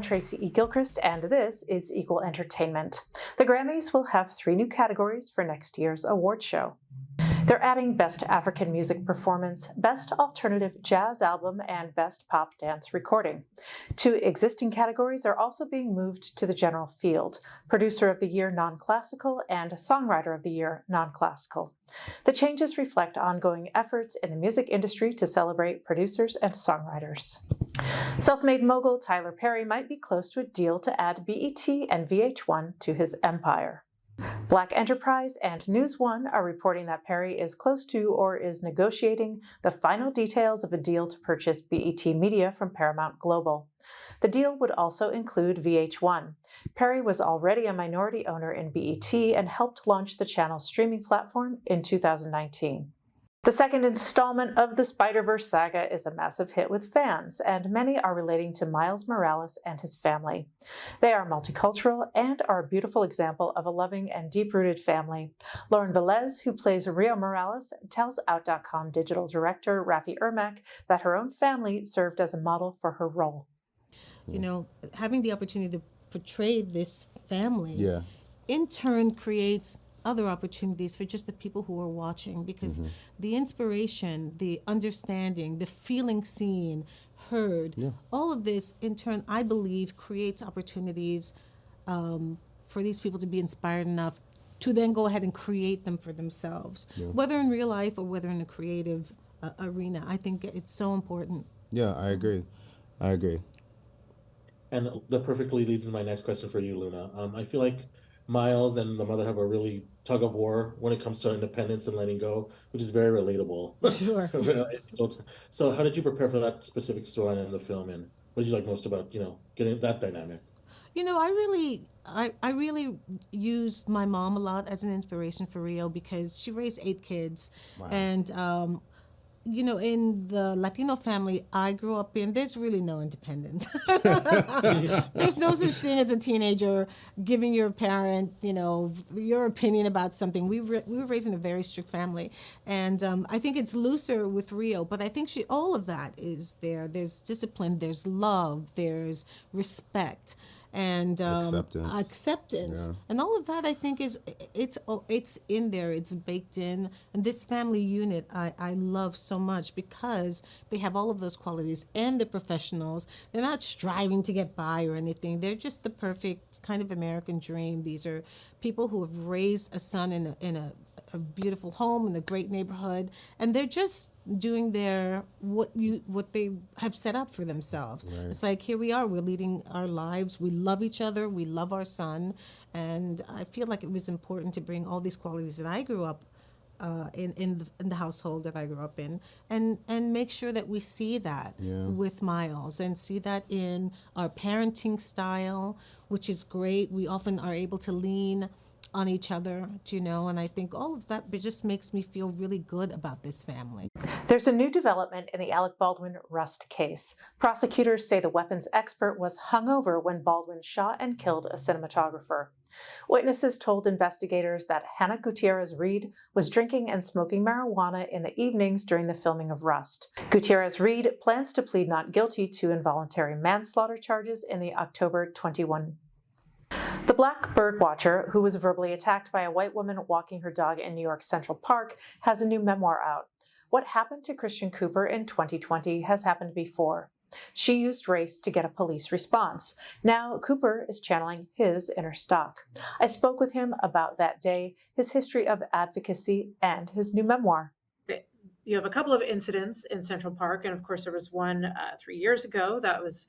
Tracy E. Gilchrist, and this is Equal Entertainment. The Grammys will have 3 new categories for next year's award show. They're adding Best African Music Performance, Best Alternative Jazz Album, and Best Pop Dance Recording. 2 existing categories are also being moved to the general field: Producer of the Year Non-Classical and Songwriter of the Year Non-Classical. The changes reflect ongoing efforts in the music industry to celebrate producers and songwriters. Self-made mogul Tyler Perry might be close to a deal to add BET and VH1 to his empire. Black Enterprise and News One are reporting that Perry is close to or is negotiating the final details of a deal to purchase BET Media from Paramount Global. The deal would also include VH1. Perry was already a minority owner in BET and helped launch the channel's streaming platform in 2019. The second installment of the Spider-Verse saga is a massive hit with fans, and many are relating to Miles Morales and his family. They are multicultural and are a beautiful example of a loving and deep-rooted family. Lauren Vélez, who plays Rio Morales, tells Out.com digital director Rafi Ermac that her own family served as a model for her role. You know, having the opportunity to portray this family in turn creates other opportunities for just the people who are watching, because the inspiration, the understanding, the feeling seen, heard, all of this in turn, I believe, creates opportunities for these people to be inspired enough to then go ahead and create them for themselves, whether in real life or whether in a creative arena. I think it's so important. Yeah, I agree. And that perfectly leads into my next question for you, Luna. I feel like Miles and the mother have a really tug of war when it comes to independence and letting go, which is very relatable. Sure. So how did you prepare for that specific storyline in the film, and what did you like most about, getting that dynamic? You know, I really used my mom a lot as an inspiration for Rio, because she raised 8 kids. Wow. And in the Latino family I grew up in, there's really no independence. There's no such thing as a teenager giving your parent, your opinion about something. We were raised in a very strict family, and I think it's looser with Rio, but I think all of that is there. There's discipline, there's love, there's respect, and acceptance, and all of that. I think it's in there, it's baked in. And this family unit I love so much, because they have all of those qualities, and they're professionals. They're not striving to get by or anything. They're just the perfect kind of American dream. These are people who have raised a son in a beautiful home in a great neighborhood, and they're just doing what they have set up for themselves. Right. It's like, here we are, we're leading our lives, we love each other, we love our son, and I feel like it was important to bring all these qualities that I grew up in the household that I grew up in, and make sure that we see that with Miles, and see that in our parenting style, which is great. We often are able to lean on each other, and I think all of that just makes me feel really good about this family. There's a new development in the Alec Baldwin Rust case. Prosecutors say the weapons expert was hungover when Baldwin shot and killed a cinematographer. Witnesses told investigators that Hannah Gutierrez-Reed was drinking and smoking marijuana in the evenings during the filming of Rust. Gutierrez-Reed plans to plead not guilty to involuntary manslaughter charges in the October 21. The Black Birdwatcher, who was verbally attacked by a white woman walking her dog in New York's Central Park, has a new memoir out. What happened to Christian Cooper in 2020 has happened before. She used race to get a police response. Now Cooper is channeling his inner stock. I spoke with him about that day, his history of advocacy, and his new memoir. You have a couple of incidents in Central Park, and of course there was one 3 years ago that was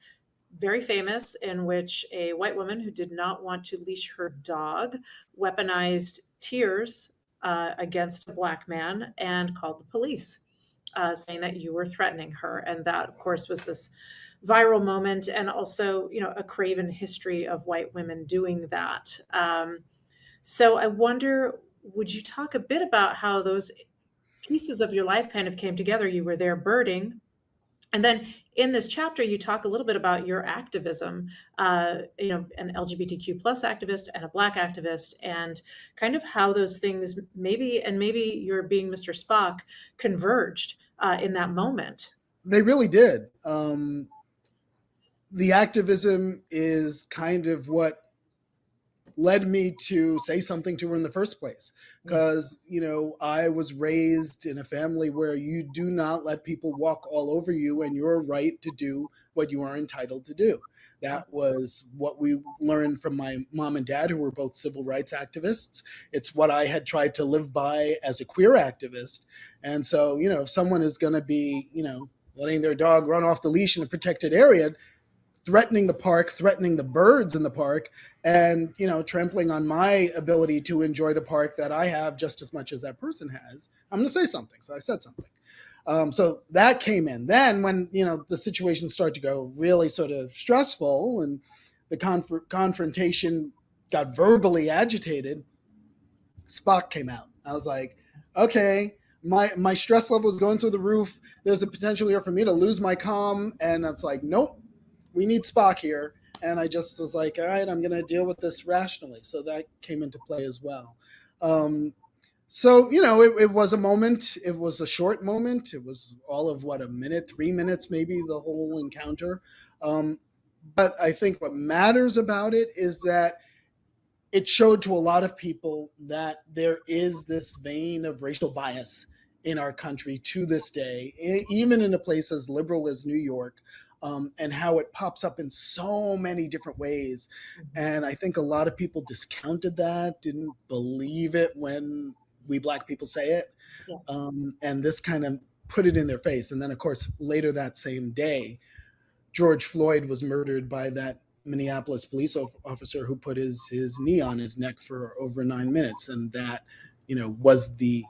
very famous, in which a white woman who did not want to leash her dog weaponized tears against a black man and called the police, saying that you were threatening her. And that, of course, was this viral moment, and also, a craven history of white women doing that. So I wonder, would you talk a bit about how those pieces of your life kind of came together? You were there birding, and then in this chapter, you talk a little bit about your activism, an LGBTQ plus activist and a Black activist, and kind of how those things maybe you're being Mr. Spock converged in that moment. They really did. the activism is kind of what led me to say something to her in the first place. Because, I was raised in a family where you do not let people walk all over you, and you're right to do what you are entitled to do. That was what we learned from my mom and dad, who were both civil rights activists. It's what I had tried to live by as a queer activist. And so, if someone is going to be, letting their dog run off the leash in a protected area, threatening the park, threatening the birds in the park, and trampling on my ability to enjoy the park that I have just as much as that person has, I'm going to say something. So I said something. So that came in. Then when the situation started to go really sort of stressful, and the confrontation got verbally agitated, Spock came out. I was like, okay, my stress level is going through the roof. There's a potential here for me to lose my calm, and it's like, nope. We need Spock here. And I just was like, all right, I'm going to deal with this rationally. So that came into play as well. So, it was a moment. It was a short moment. It was all of a minute, 3 minutes, maybe, the whole encounter. But I think what matters about it is that it showed to a lot of people that there is this vein of racial bias in our country to this day, even in a place as liberal as New York. And how it pops up in so many different ways. And I think a lot of people discounted that, didn't believe it when we Black people say it. Yeah. And this kind of put it in their face. And then, of course, later that same day, George Floyd was murdered by that Minneapolis police officer who put his knee on his neck for over 9 minutes. And that, was the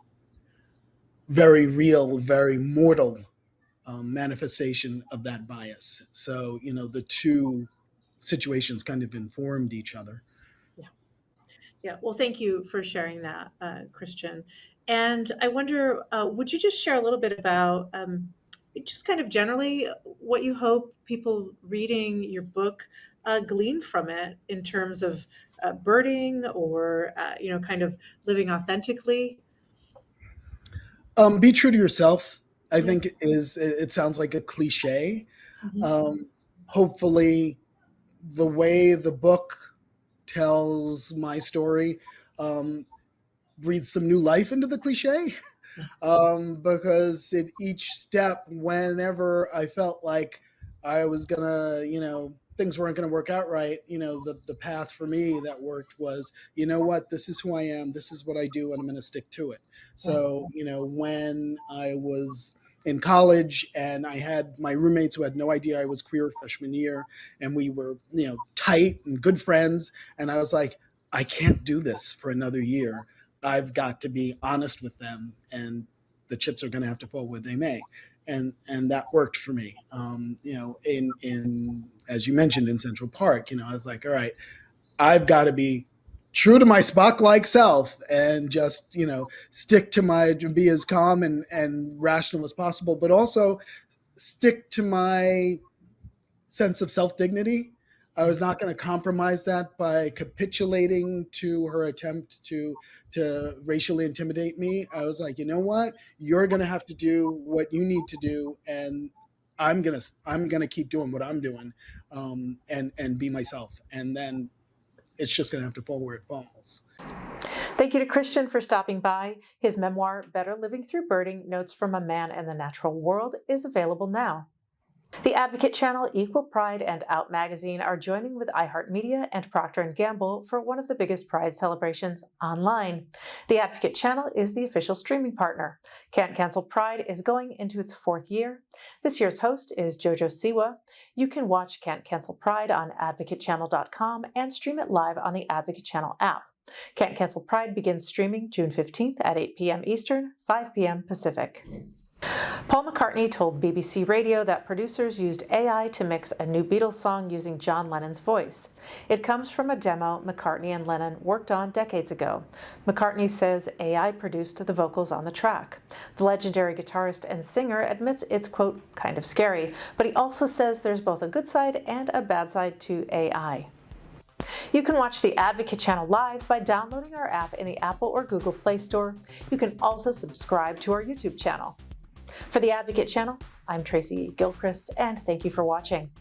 very real, very mortal manifestation of that bias. So, the two situations kind of informed each other. Yeah. Well, thank you for sharing that, Christian. And I wonder, would you just share a little bit about just kind of generally what you hope people reading your book glean from it in terms of birding or, kind of living authentically? Be true to yourself. I think it sounds like a cliche. Mm-hmm. Hopefully the way the book tells my story breathes some new life into the cliche. Because at each step, whenever I felt like I was gonna, things weren't gonna work out right, the path for me that worked was, what, this is who I am, this is what I do, and I'm gonna stick to it. So, when I was in college and I had my roommates who had no idea I was queer freshman year, and we were, tight and good friends, and I was like, I can't do this for another year. I've got to be honest with them, and the chips are going to have to fall where they may. And that worked for me. In as you mentioned, in Central Park, I was like, all right, I've got to be true to my Spock-like self and just, stick to be as calm and rational as possible, but also stick to my sense of self-dignity. I was not going to compromise that by capitulating to her attempt to racially intimidate me. I was like, you know what? You're going to have to do what you need to do, and I'm gonna keep doing what I'm doing, and be myself. And then it's just going to have to fall where it falls. Thank you to Christian for stopping by. His memoir, Better Living Through Birding: Notes from a Man in the Natural World, is available now. The Advocate Channel, Equal Pride, and Out Magazine are joining with iHeartMedia and Procter & Gamble for one of the biggest Pride celebrations online. The Advocate Channel is the official streaming partner. Can't Cancel Pride is going into its 4th year. This year's host is Jojo Siwa. You can watch Can't Cancel Pride on advocatechannel.com and stream it live on the Advocate Channel app. Can't Cancel Pride begins streaming June 15th at 8 p.m. Eastern, 5 p.m. Pacific. Paul McCartney told BBC Radio that producers used AI to mix a new Beatles song using John Lennon's voice. It comes from a demo McCartney and Lennon worked on decades ago. McCartney says AI produced the vocals on the track. The legendary guitarist and singer admits it's, quote, kind of scary, but he also says there's both a good side and a bad side to AI. You can watch the Advocate Channel live by downloading our app in the Apple or Google Play Store. You can also subscribe to our YouTube channel. For the Advocate Channel, I'm Tracy Gilchrist, and thank you for watching.